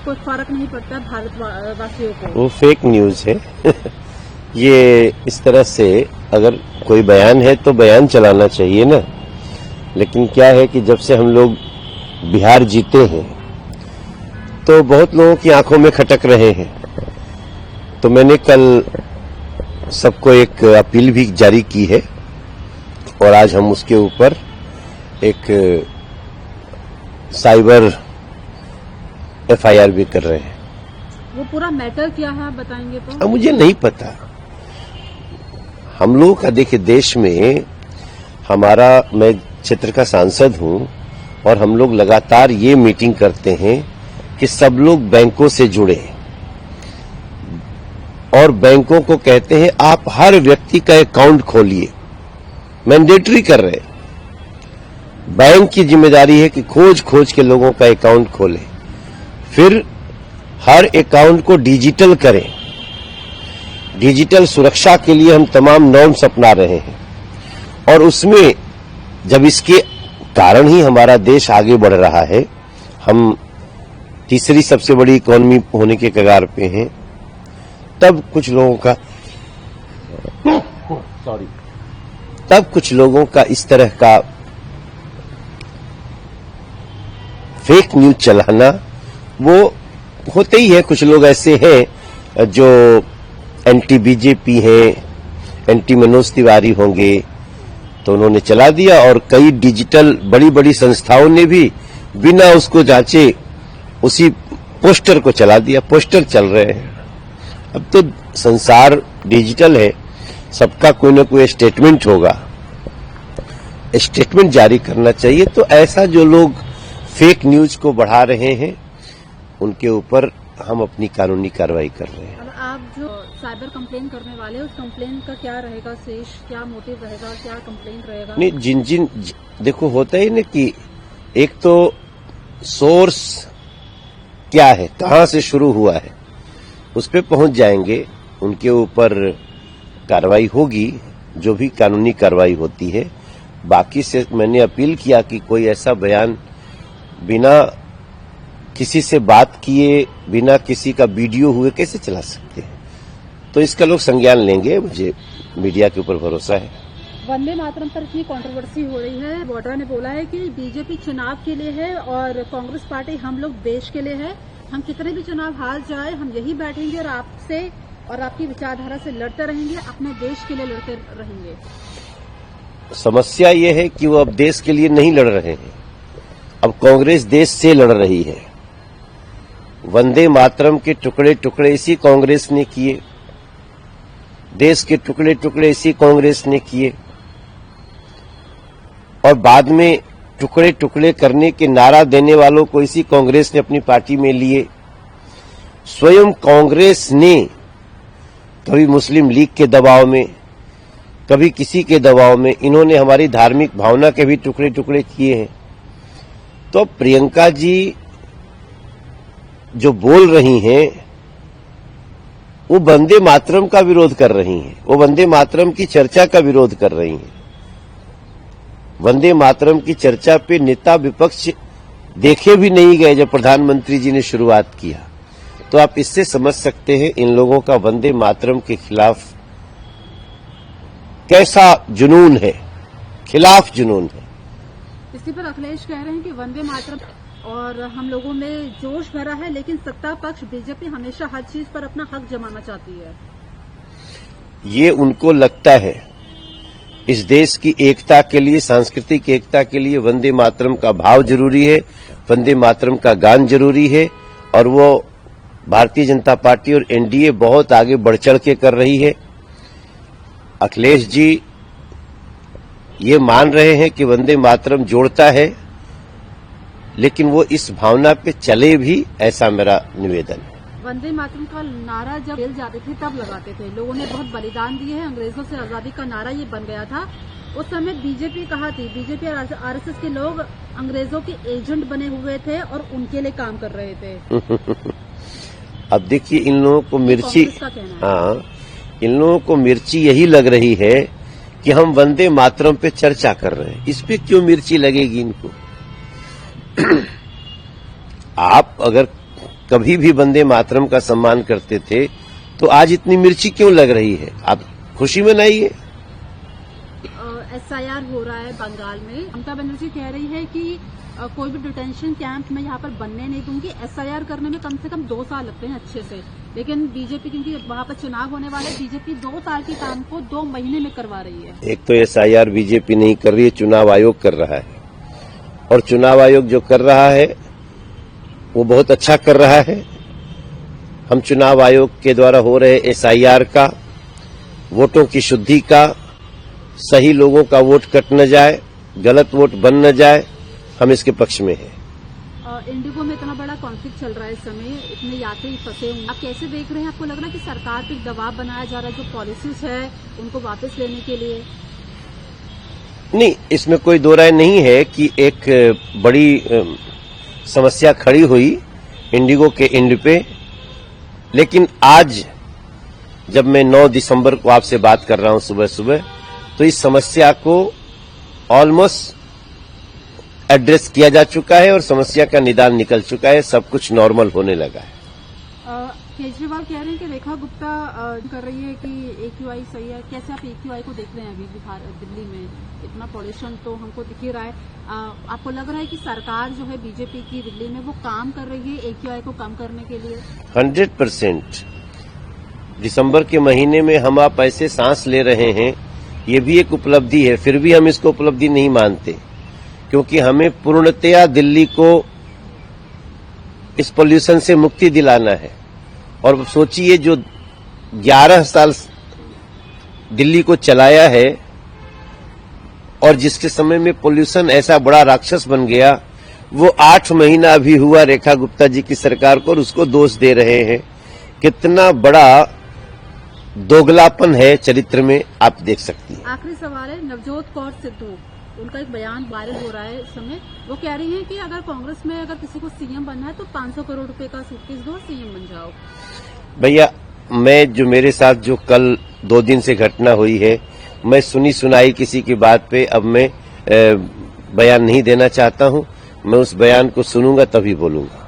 कोई फर्क नहीं पड़ता भारतवासियों को। वो फेक न्यूज है। ये इस तरह से अगर कोई बयान है तो बयान चलाना चाहिए ना, लेकिन क्या है कि जब से हम लोग बिहार जीते हैं तो बहुत लोगों की आंखों में खटक रहे हैं। तो मैंने कल सबको एक अपील भी जारी की है और आज हम उसके ऊपर एक साइबर FIR भी कर रहे हैं। वो पूरा मैटर क्या है आप बताएंगे तो? अब मुझे नहीं पता। हम लोगों का देखिए देश में मैं क्षेत्र का सांसद हूं और हम लोग लगातार ये मीटिंग करते हैं कि सब लोग बैंकों से जुड़े और बैंकों को कहते हैं आप हर व्यक्ति का अकाउंट खोलिए, मैंडेटरी कर रहे हैं। बैंक की जिम्मेदारी है कि खोज के लोगों का अकाउंट खोले, फिर हर अकाउंट को डिजिटल करें। डिजिटल सुरक्षा के लिए हम तमाम नॉर्म्स अपना रहे हैं और उसमें जब इसके कारण ही हमारा देश आगे बढ़ रहा है, हम तीसरी सबसे बड़ी इकोनॉमी होने के कगार पे हैं, तब कुछ लोगों का इस तरह का फेक न्यूज चलाना वो होते ही है। कुछ लोग ऐसे हैं जो एंटी बीजेपी हैं, एंटी मनोज तिवारी होंगे, तो उन्होंने चला दिया और कई डिजिटल बड़ी बड़ी संस्थाओं ने भी बिना उसको जांचे उसी पोस्टर को चला दिया। पोस्टर चल रहे हैं। अब तो संसार डिजिटल है, सबका कोई न कोई स्टेटमेंट होगा, स्टेटमेंट जारी करना चाहिए। तो ऐसा जो लोग फेक न्यूज को बढ़ा रहे हैं उनके ऊपर हम अपनी कानूनी कार्रवाई कर रहे हैं। अब आप जो साइबर कंप्लेन करने वाले हैं, उस कंप्लेन का क्या रहेगा शेष, क्या मोटिव रहेगा, क्या कंप्लेन रहेगा? नहीं, देखो होता है ना कि एक तो सोर्स क्या है, कहां से शुरू हुआ है, उस पे पहुंच जाएंगे, उनके ऊपर कार्रवाई होगी, जो भी कानूनी कार्रवाई होती है। बाकी से मैंने अपील किया कि कोई ऐसा बयान बिना किसी से बात किए, बिना किसी का वीडियो हुए कैसे चला सकते हैं, तो इसका लोग संज्ञान लेंगे। मुझे मीडिया के ऊपर भरोसा है। वंदे मातरम पर इतनी कंट्रोवर्सी हो रही है। वाड्रा ने बोला है कि बीजेपी चुनाव के लिए है और कांग्रेस पार्टी हम लोग देश के लिए है। हम कितने भी चुनाव हार जाए, हम यही बैठेंगे और आपसे और आपकी विचारधारा से लड़ते रहेंगे, अपने देश के लिए लड़ते रहेंगे। समस्या ये है कि वो अब देश के लिए नहीं लड़ रहे हैं, अब कांग्रेस देश से लड़ रही है। वंदे मातरम के टुकड़े टुकड़े इसी कांग्रेस ने किए, देश के टुकड़े टुकड़े इसी कांग्रेस ने किए और बाद में टुकड़े टुकड़े करने के नारा देने वालों को इसी कांग्रेस ने अपनी पार्टी में लिए। स्वयं कांग्रेस ने कभी मुस्लिम लीग के दबाव में, कभी किसी के दबाव में, इन्होंने हमारी धार्मिक भावना के भी टुकड़े टुकड़े किए हैं। तो प्रियंका जी जो बोल रही हैं वो वंदे मातरम का विरोध कर रही हैं, वो वंदे मातरम की चर्चा का विरोध कर रही हैं। वंदे मातरम की चर्चा पे नेता विपक्ष देखे भी नहीं गए जब प्रधानमंत्री जी ने शुरुआत किया। तो आप इससे समझ सकते हैं इन लोगों का वंदे मातरम के खिलाफ कैसा जुनून है, खिलाफ जुनून है। इसी पर अखिलेश कह रहे हैं कि वंदे मातरम और हम लोगों में जोश भरा है, लेकिन सत्ता पक्ष बीजेपी हमेशा हर चीज पर अपना हक जमाना चाहती है। ये उनको लगता है इस देश की एकता के लिए, सांस्कृतिक एकता के लिए वंदे मातरम का भाव जरूरी है, वंदे मातरम का गान जरूरी है और वो भारतीय जनता पार्टी और एनडीए बहुत आगे बढ़ चढ़ के कर रही है। अखिलेश जी ये मान रहे हैं कि वंदे मातरम जोड़ता है, लेकिन वो इस भावना पे चले भी, ऐसा मेरा निवेदन है। वंदे मातरम का नारा जब जेल जाते थे तब लगाते थे, लोगों ने बहुत बलिदान दिए हैं, अंग्रेजों से आजादी का नारा ये बन गया था। उस समय बीजेपी कहा थी, बीजेपी और आरएसएस के लोग अंग्रेजों के एजेंट बने हुए थे और उनके लिए काम कर रहे थे। अब देखिए इन लोगों को मिर्ची, हाँ, इन लोगों को मिर्ची यही लग रही है कि हम वंदे मातरम पे चर्चा कर रहे हैं। इस पे क्यों मिर्ची लगेगी इनको? आप अगर कभी भी वंदे मातरम का सम्मान करते थे, तो आज इतनी मिर्ची क्यों लग रही है? आप खुशी मनाइए। SIR हो रहा है बंगाल में। ममता बनर्जी कह रही है कि कोई भी डिटेंशन कैंप मैं यहाँ पर बनने नहीं दूंगी। SIR करने में कम से कम 2 साल लगते हैं अच्छे से, लेकिन बीजेपी, क्योंकि वहाँ पर चुनाव होने वाले, बीजेपी 2 साल के काम को 2 महीने में करवा रही है। एक तो SIR बीजेपी नहीं कर रही है, चुनाव आयोग कर रहा है, और चुनाव आयोग जो कर रहा है वो बहुत अच्छा कर रहा है। हम चुनाव आयोग के द्वारा हो रहे SIR का, वोटों की शुद्धि का, सही लोगों का वोट कट न जाए, गलत वोट बन न जाए, हम इसके पक्ष में हैं। इंडिगो में इतना बड़ा कॉन्फ्लिक्ट चल रहा है इस समय, इतने यात्री फंसे हुए, आप कैसे देख रहे हैं? आपको लग रहा है कि सरकार पे दबाव बनाया जा रहा है जो पॉलिसीज है उनको वापस लेने के लिए? नहीं, इसमें कोई दो राय नहीं है कि एक बड़ी समस्या खड़ी हुई इंडिगो के एंड पे, लेकिन आज जब मैं 9 दिसंबर को आपसे बात कर रहा हूं सुबह सुबह, तो इस समस्या को ऑलमोस्ट एड्रेस किया जा चुका है और समस्या का निदान निकल चुका है, सब कुछ नॉर्मल होने लगा है। केजरीवाल कह रहे हैं कि रेखा गुप्ता कर रही है कि AQI सही है। कैसे आप AQI को देख रहे हैं? अभी बिहार, दिल्ली में इतना पॉल्यूशन तो हमको दिख ही रहा है। आपको लग रहा है कि सरकार जो है बीजेपी की दिल्ली में वो काम कर रही है AQI को कम करने के लिए? 100%। दिसंबर के महीने में हम आप ऐसे सांस ले रहे हैं, ये भी एक उपलब्धि है, फिर भी हम इसको उपलब्धि नहीं मानते, क्योंकि हमें पूर्णतया दिल्ली को इस पोल्यूशन से मुक्ति दिलाना है। और सोचिए, जो 11 साल दिल्ली को चलाया है और जिसके समय में पोल्यूशन ऐसा बड़ा राक्षस बन गया, वो 8 महीना अभी हुआ रेखा गुप्ता जी की सरकार को और उसको दोष दे रहे हैं। कितना बड़ा दोगलापन है चरित्र में, आप देख सकती हैं। आखिरी सवाल है, नवजोत कौर सिद्धू, उनका एक बयान वायरल हो रहा है इस समय। वो कह रही है कि अगर कांग्रेस में अगर किसी को सीएम बनना है तो 500 करोड़ रुपए का सूटकेस दो और सीएम बन जाओ। भैया, मैं जो मेरे साथ जो कल 2 दिन से घटना हुई है, मैं सुनी सुनाई किसी की बात पे अब मैं बयान नहीं देना चाहता हूं। मैं उस बयान को सुनूंगा तभी बोलूंगा।